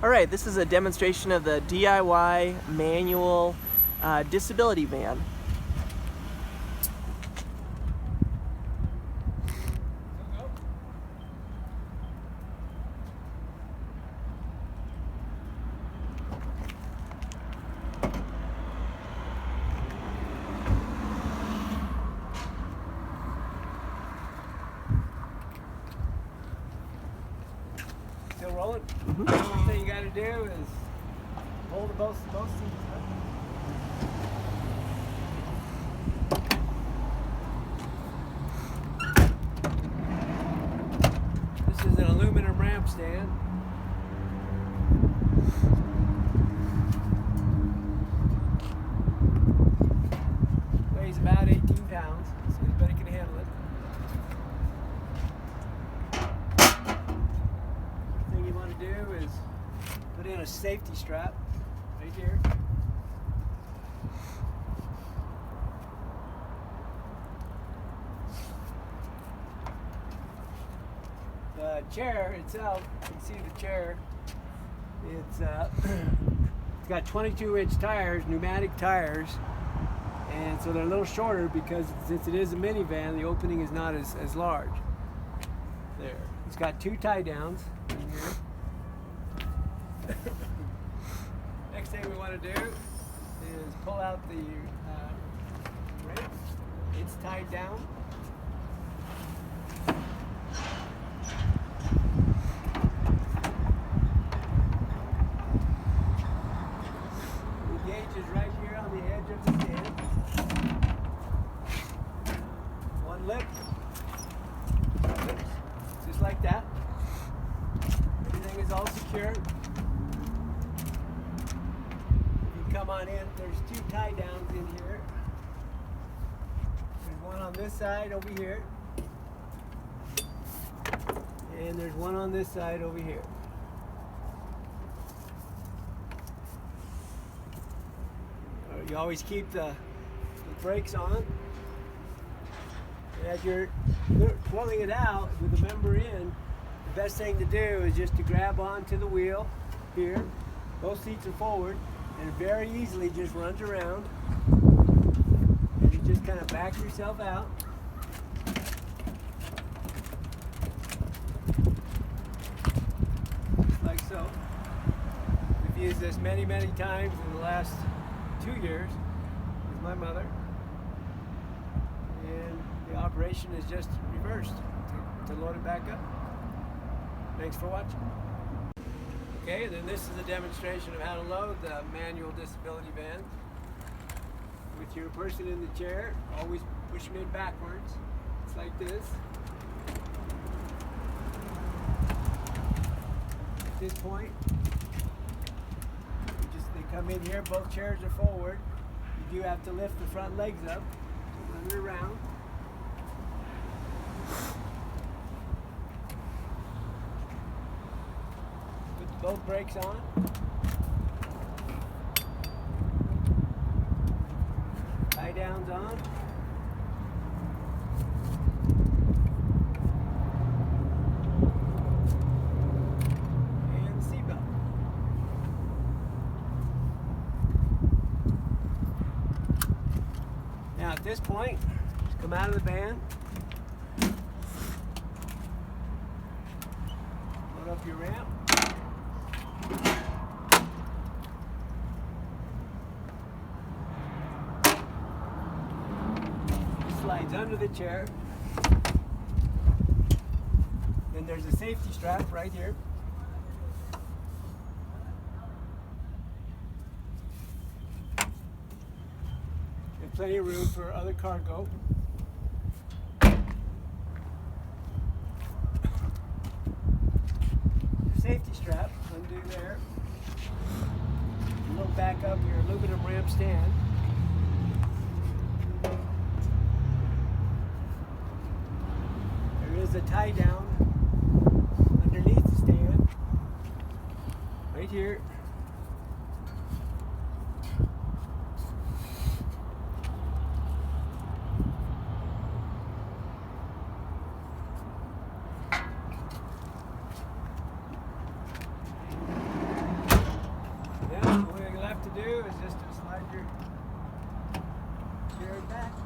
Alright, this is a demonstration of the DIY manual disability van. Still rolling? Mm-hmm. The only thing you got to do is hold the both seats up. This is an aluminum ramp stand. Weighs about 18 pounds, so anybody can handle it. Thing you want to do is put in a safety strap right here. The chair itself, you can see the chair, it's got 22-inch tires, pneumatic tires, and so they're a little shorter because since it is a minivan, the opening is not as large. There. It's got two tie downs in here. Next thing we want to do is pull out the ramp. It's tied down. The gauge is right here on the edge of the stand. One lip. Just like that. Everything is all secure. You come on in, there's two tie downs in here. There's one on this side over here. And there's one on this side over here. You always keep the brakes on. As you're pulling it out with the member in, the best thing to do is just to grab onto the wheel here. Both seats are forward, and it very easily just runs around. And you just kind of back yourself out. Like so. We've used this many, many times in the last 2 years with my mother. And the operation is just reversed to load it back up. Thanks for watching. Okay, and then this is a demonstration of how to load the manual disability van. With your person in the chair, always push them in backwards. It's like this. At this point, they come in here, both chairs are forward. You do have to lift the front legs up to run it around. Put both brakes on. Tie downs on. And seatbelt. Now at this point, just come out of the van. Load up your ramp. It slides under the chair. Then there's a safety strap right here. And plenty of room for other cargo. Safety strap, undo there. Load back up your aluminum ramp stand. There is a tie down underneath the stand, right here. to do is just to slide your chair back.